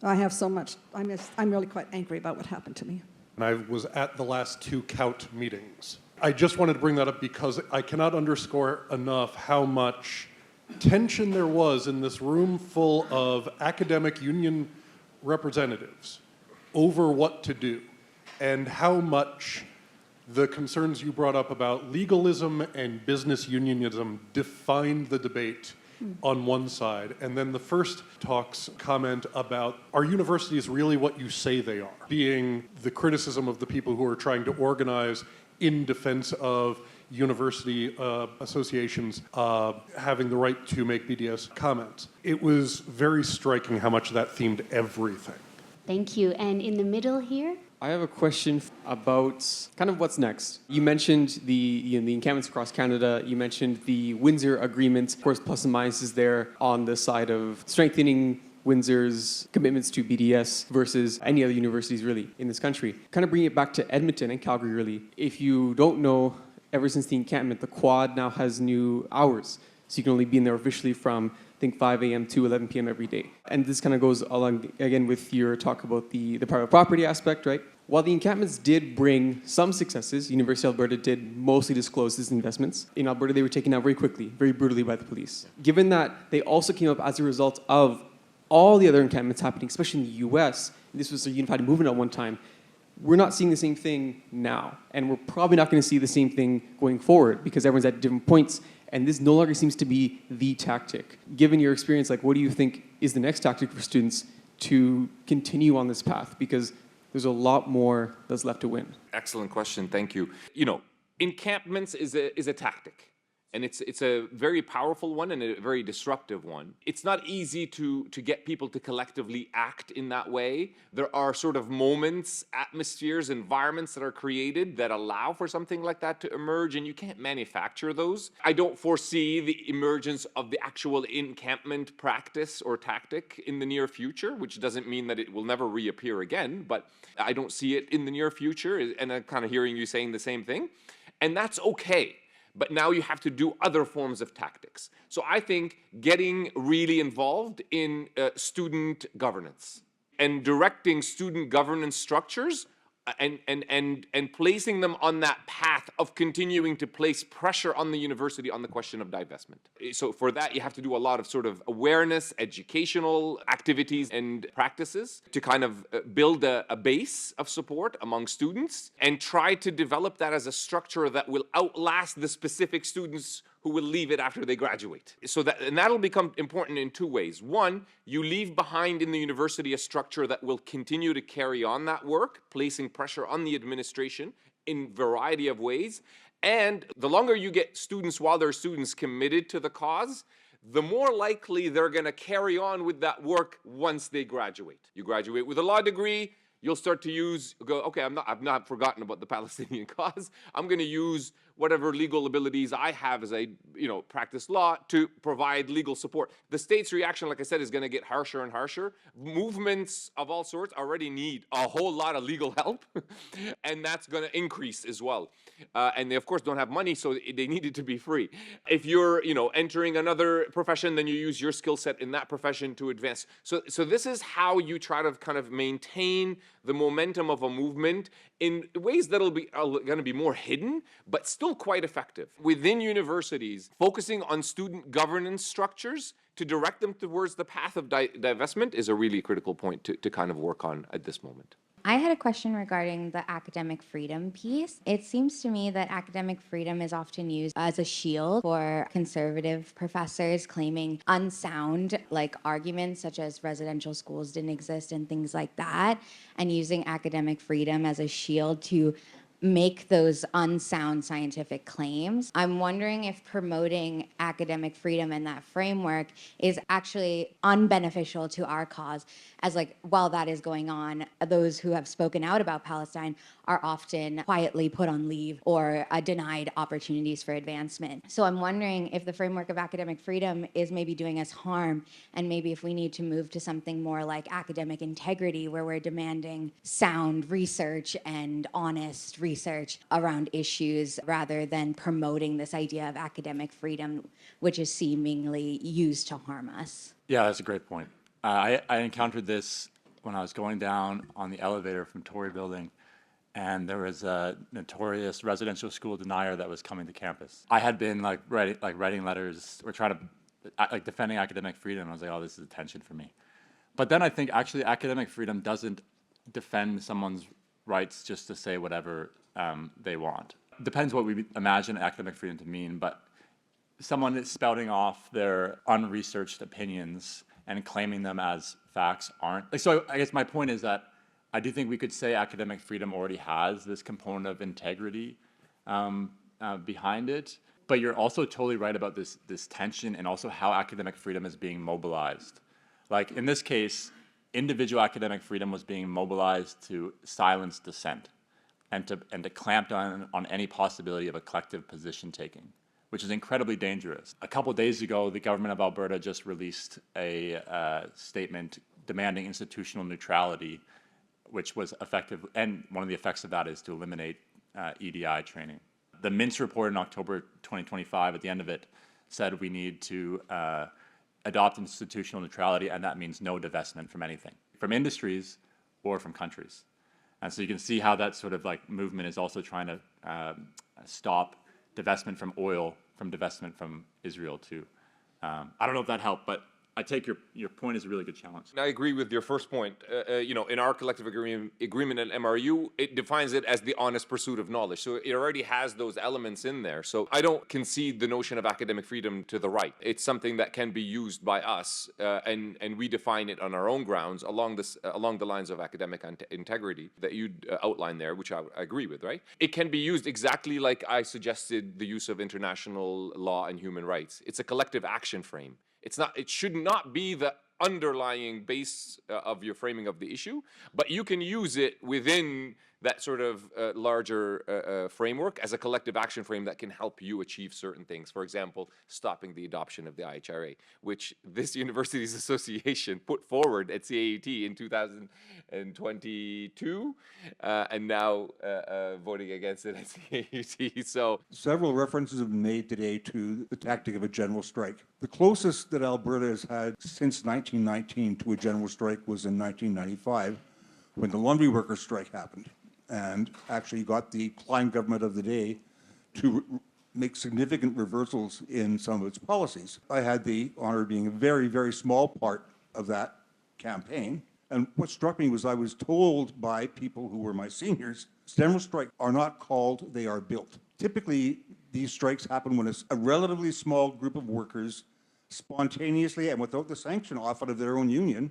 I have so much. I'm really quite angry about what happened to me. And I was at the last 2 COUT meetings. I just wanted to bring that up because I cannot underscore enough how much tension there was in this room full of academic union representatives over what to do, and how much the concerns you brought up about legalism and business unionism defined the debate on one side, and then the first talk's comment about, are universities really what you say they are? Being the criticism of the people who are trying to organize in defense of university associations having the right to make BDS comments. It was very striking how much that themed everything. Thank you. And in the middle here? I have a question about kind of what's next. You mentioned the encampments across Canada. You mentioned the Windsor Agreement. Of course, plus and minuses there on the side of strengthening Windsor's commitments to BDS versus any other universities really in this country. Kind of bring it back to Edmonton and Calgary really. If you don't know, ever since the encampment, the quad now has new hours. So you can only be in there officially from, I think, 5 a.m. to 11 p.m. every day. And this kind of goes along, again, with your talk about the private property aspect, right? While the encampments did bring some successes, University of Alberta did mostly disclose these investments. In Alberta, they were taken out very quickly, very brutally by the police. Given that they also came up as a result of all the other encampments happening, especially in the US, this was a unified movement at one time, we're not seeing the same thing now. And we're probably not going to see the same thing going forward because everyone's at different points. And this no longer seems to be the tactic. Given your experience, like, what do you think is the next tactic for students to continue on this path? Because there's a lot more that's left to win. Excellent question. Thank you. You know, encampments is a tactic. And it's a very powerful one and a very disruptive one. It's not easy to get people to collectively act in that way. There are sort of moments, atmospheres, environments that are created that allow for something like that to emerge, and you can't manufacture those. I don't foresee the emergence of the actual encampment practice or tactic in the near future, which doesn't mean that it will never reappear again, but I don't see it in the near future, and I'm kind of hearing you saying the same thing. And that's okay. But now you have to do other forms of tactics. So I think getting really involved in student governance and directing student governance structures and placing them on that path of continuing to place pressure on the university on the question of divestment. So for that, you have to do a lot of sort of awareness, educational activities and practices to kind of build a base of support among students and try to develop that as a structure that will outlast the specific students who will leave it after they graduate. And that'll become important in 2 ways. One, you leave behind in the university a structure that will continue to carry on that work, placing pressure on the administration in a variety of ways. And the longer you get students, while they're students, committed to the cause, the more likely they're going to carry on with that work once they graduate. You graduate with a law degree, you'll start to go, okay, I've not forgotten about the Palestinian cause. I'm going to use whatever legal abilities I have as I practice law to provide legal support. The state's reaction, like I said, is going to get harsher and harsher. Movements of all sorts already need a whole lot of legal help, and that's going to increase as well. And they, of course, don't have money, so they need it to be free. If you're, entering another profession, then you use your skill set in that profession to advance. So this is how you try to kind of maintain the momentum of a movement in ways that'll be going to be more hidden, but still quite effective. Within universities, focusing on student governance structures to direct them towards the path of divestment is a really critical point to kind of work on at this moment. I had a question regarding the academic freedom piece. It seems to me that academic freedom is often used as a shield for conservative professors claiming unsound arguments such as residential schools didn't exist and things like that, and using academic freedom as a shield to make those unsound scientific claims. I'm wondering if promoting academic freedom in that framework is actually unbeneficial to our cause, as like while that is going on, those who have spoken out about Palestine are often quietly put on leave or denied opportunities for advancement. So I'm wondering if the framework of academic freedom is maybe doing us harm, and maybe if we need to move to something more like academic integrity, where we're demanding sound research and honest research around issues rather than promoting this idea of academic freedom, which is seemingly used to harm us. Yeah, that's a great point. I encountered this when I was going down on the elevator from Torrey Building, and there was a notorious residential school denier that was coming to campus. I had been writing letters or trying to defending academic freedom. I was like, oh, this is attention for me. But then I think actually academic freedom doesn't defend someone's rights just to say whatever they want. Depends what we imagine academic freedom to mean, but someone is spouting off their unresearched opinions and claiming them as facts aren't. So I guess my point is that I do think we could say academic freedom already has this component of integrity behind it, but you're also totally right about this tension and also how academic freedom is being mobilized. Like in this case, individual academic freedom was being mobilized to silence dissent and to clamp down on any possibility of a collective position taking, which is incredibly dangerous. A couple of days ago, the government of Alberta just released a statement demanding institutional neutrality, which was effective, and one of the effects of that is to eliminate EDI training. The Mintz report in October 2025, at the end of it, said we need to adopt institutional neutrality, and that means no divestment from anything, from industries or from countries. And so you can see how that sort of like movement is also trying to stop divestment from oil, from divestment from Israel too. I don't know if that helped, but I take your point is a really good challenge. I agree with your first point. In our collective agreement at MRU, it defines it as the honest pursuit of knowledge. So it already has those elements in there. So I don't concede the notion of academic freedom to the right. It's something that can be used by us, and we define it on our own grounds along the lines of academic integrity that you outlined there, which I agree with. Right? It can be used exactly like I suggested the use of international law and human rights. It's a collective action frame. It should not be the underlying base of your framing of the issue, but you can use it within that sort of larger framework as a collective action frame that can help you achieve certain things. For example, stopping the adoption of the IHRA, which this Universities Association put forward at CAUT in 2022, and now voting against it at CAUT. So several references have been made today to the tactic of a general strike. The closest that Alberta has had since 1919 to a general strike was in 1995, when the laundry workers' strike happened, and actually got the Klein government of the day to make significant reversals in some of its policies. I had the honor of being a very, very small part of that campaign. And what struck me was I was told by people who were my seniors, general strikes are not called, they are built. Typically, these strikes happen when a relatively small group of workers spontaneously and without the sanction often of their own union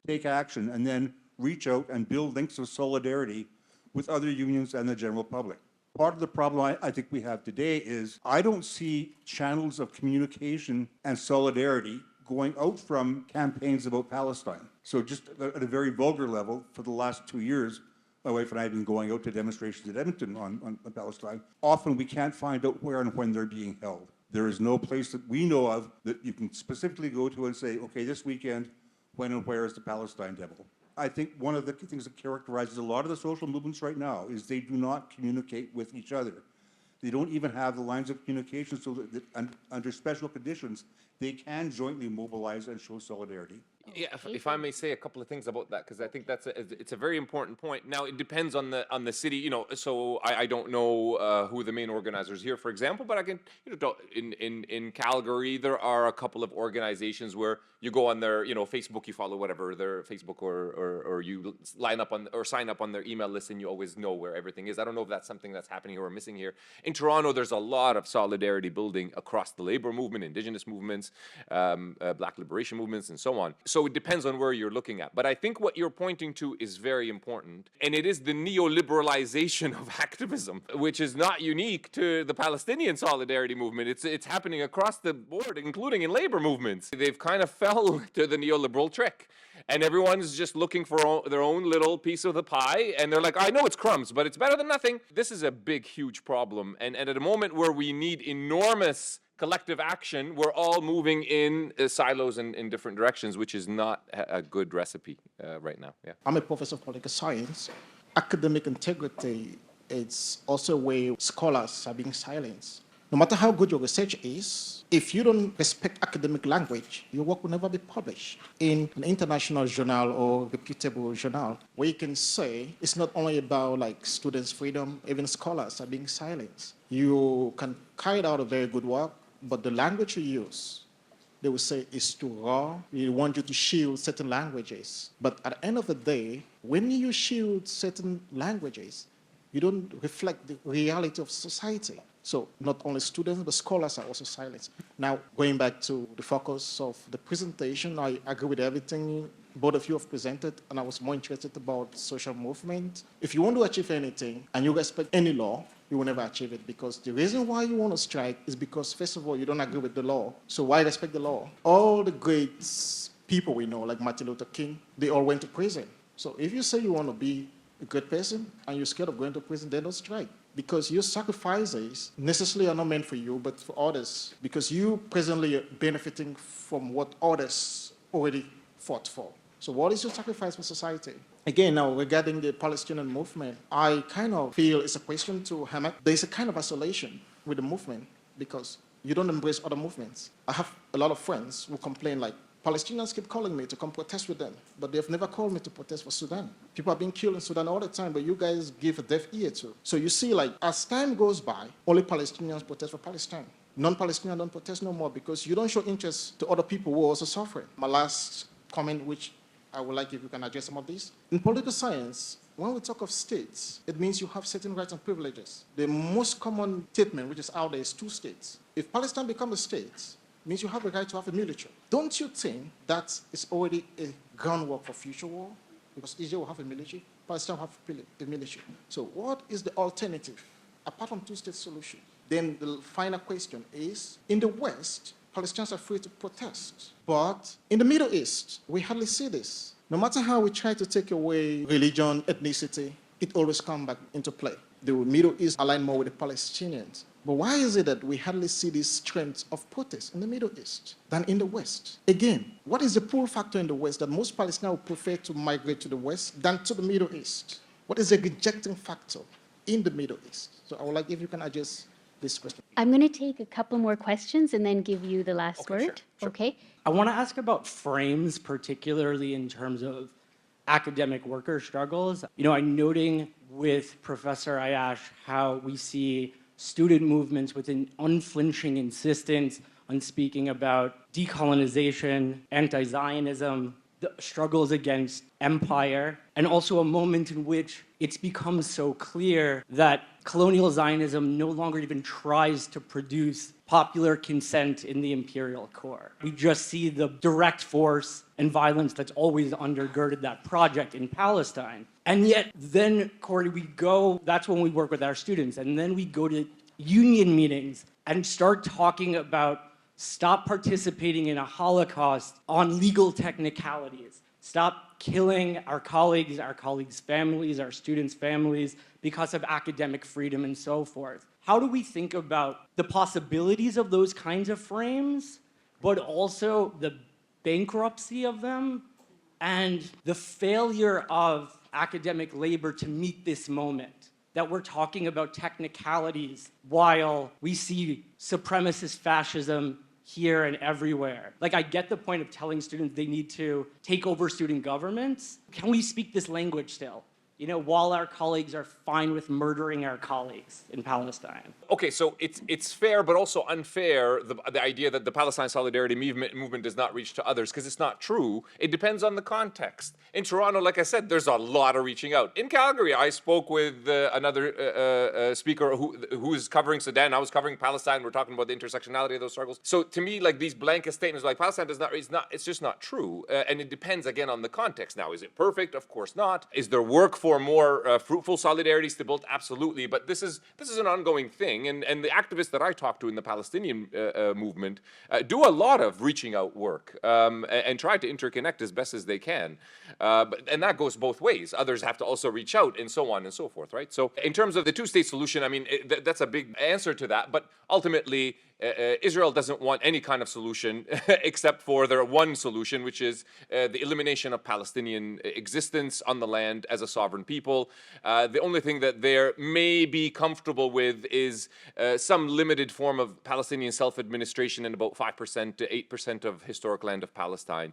take action and then reach out and build links of solidarity with other unions and the general public. Part of the problem I think we have today is I don't see channels of communication and solidarity going out from campaigns about Palestine. So just at a very vulgar level, for the last 2 years, my wife and I have been going out to demonstrations at Edmonton on Palestine. Often we can't find out where and when they're being held. There is no place that we know of that you can specifically go to and say, okay, this weekend, when and where is the Palestine demo? I think one of the things that characterizes a lot of the social movements right now is they do not communicate with each other. They don't even have the lines of communication so that under special conditions, they can jointly mobilize and show solidarity. Yeah, if I may say a couple of things about that, because I think it's a very important point. Now it depends on the city, So I don't know who the main organizers here, for example, but I can, in Calgary there are a couple of organizations where you go on their, Facebook, you follow whatever their Facebook or you sign up on their email list and you always know where everything is. I don't know if that's something that's happening here or missing here. In Toronto, there's a lot of solidarity building across the labor movement, Indigenous movements, black liberation movements, and so on. So it depends on where you're looking at. But I think what you're pointing to is very important, and it is the neoliberalization of activism, which is not unique to the Palestinian solidarity movement. It's happening across the board, including in labor movements. They've kind of fell to the neoliberal trick, and everyone's just looking for their own little piece of the pie, and they're like, I know it's crumbs, but it's better than nothing. This is a big, huge problem, and at a moment where we need enormous collective action, we're all moving in silos in different directions, which is not a good recipe right now. Yeah. I'm a professor of political science. Academic integrity is also a way scholars are being silenced. No matter how good your research is, if you don't respect academic language, your work will never be published in an international journal or reputable journal, where you can say it's not only about like students' freedom, even scholars are being silenced. You can carry out a very good work, but the language you use, they will say is too raw. We want you to shield certain languages. But at the end of the day, when you shield certain languages, you don't reflect the reality of society. So not only students, but scholars are also silenced. Now, going back to the focus of the presentation, I agree with everything both of you have presented, and I was more interested about social movement. If you want to achieve anything and you respect any law, you will never achieve it, because the reason why you want to strike is because, first of all, you don't agree with the law. So why respect the law? All the great people we know, like Martin Luther King, they all went to prison. So if you say you want to be a good person and you're scared of going to prison, then don't strike. Because your sacrifices necessarily are not meant for you, but for others. Because you presently are benefiting from what others already fought for. So what is your sacrifice for society? Again, now regarding the Palestinian movement, I kind of feel it's a question to Hamad. There's a kind of isolation with the movement because you don't embrace other movements. I have a lot of friends who complain like, Palestinians keep calling me to come protest with them, but they've never called me to protest for Sudan. People are being killed in Sudan all the time, but you guys give a deaf ear to. So you see, like, as time goes by, only Palestinians protest for Palestine. Non-Palestinians don't protest no more because you don't show interest to other people who are also suffering. My last comment, which I would like if you can address some of these. In political science, when we talk of states, it means you have certain rights and privileges. The most common statement, which is out there, is 2 states. If Palestine becomes a state, means you have a right to have a military. Don't you think that is already a groundwork for future war? Because Israel will have a military, Palestine will have a military. So what is the alternative, apart from 2-state solution? Then the final question is, in the West, Palestinians are free to protest. But in the Middle East, we hardly see this. No matter how we try to take away religion, ethnicity, it always comes back into play. The Middle East align more with the Palestinians. But why is it that we hardly see these trends of protest in the Middle East than in the West? Again, what is the pull factor in the West that most Palestinians would prefer to migrate to the West than to the Middle East? What is the rejecting factor in the Middle East? So I would like if you can address this question. I'm going to take a couple more questions and then give you the last word. Sure. Okay. I want to ask about frames, particularly in terms of academic worker struggles. You know, I'm noting with Professor Ayyash how we see student movements with an unflinching insistence on speaking about decolonization, anti-Zionism, the struggles against empire, and also a moment in which it's become so clear that colonial Zionism no longer even tries to produce popular consent in the imperial core. We just see the direct force and violence that's always undergirded that project in Palestine. And yet then, Corey, that's when we work with our students, and then we go to union meetings and start talking about stop participating in a Holocaust on legal technicalities. Stop killing our colleagues' families, our students' families because of academic freedom and so forth. How do we think about the possibilities of those kinds of frames, but also the bankruptcy of them and the failure of academic labor to meet this moment? That we're talking about technicalities while we see supremacist fascism here and everywhere. Like, I get the point of telling students they need to take over student governments. Can we speak this language still? while our colleagues are fine with murdering our colleagues in Palestine. Okay, so it's fair, but also unfair, the idea that the Palestine Solidarity movement does not reach to others, because it's not true. It depends on the context. In Toronto, like I said, there's a lot of reaching out. In Calgary, I spoke with another speaker who is covering Sudan. I was covering Palestine. We're talking about the intersectionality of those struggles. So to me, like these blanket statements, like Palestine does not, it's just not true. And it depends again on the context. Now, is it perfect? Of course not. Is there work for more fruitful solidarities to build? Absolutely. But this is an ongoing thing. And the activists that I talk to in the Palestinian movement do a lot of reaching out work and try to interconnect as best as they can. And that goes both ways. Others have to also reach out and so on and so forth, right? So in terms of the two-state solution, I mean, that's a big answer to that. But ultimately, Israel doesn't want any kind of solution except for their one solution, which is the elimination of Palestinian existence on the land as a sovereign people. The only thing that they may be comfortable with is some limited form of Palestinian self-administration in about 5% to 8% of historic land of Palestine.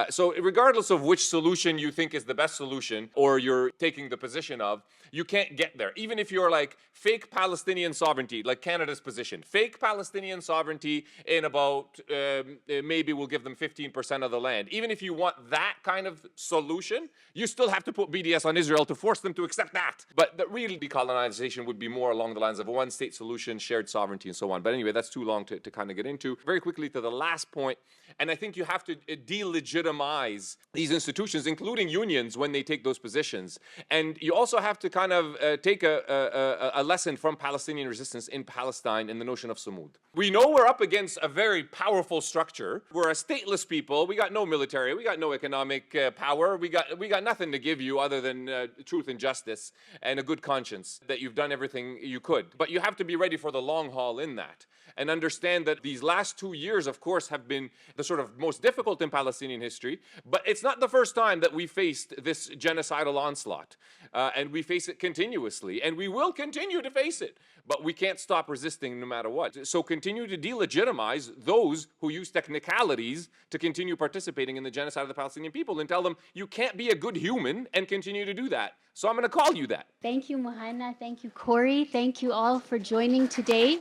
So regardless of which solution you think is the best solution, or you're taking the position of, you can't get there. Even if you're like fake Palestinian sovereignty, like Canada's position, fake Palestinian sovereignty in about, maybe we'll give them 15% of the land. Even if you want that kind of solution, you still have to put BDS on Israel to force them to accept that. But the real decolonization would be more along the lines of a one-state solution, shared sovereignty, and so on. But anyway, that's too long to kind of get into. Very quickly to the last point, and I think you have to delegitimize these institutions, including unions, when they take those positions. And you also have to kind of take a lesson from Palestinian resistance in Palestine in the notion of Sumud. We know we're up against a very powerful structure. We're a stateless people. We got no military. We got no economic power. We got nothing to give you other than truth and justice and a good conscience that you've done everything you could. But you have to be ready for the long haul in that, and understand that these last 2 years, of course, have been the sort of most difficult in Palestinian history. But it's not the first time that we faced this genocidal onslaught. And we face it continuously. And we will continue to face it. But we can't stop resisting no matter what. So continue to delegitimize those who use technicalities to continue participating in the genocide of the Palestinian people, and tell them you can't be a good human and continue to do that. So I'm going to call you that. Thank you, Muhannad. Thank you, Corey. Thank you all for joining today.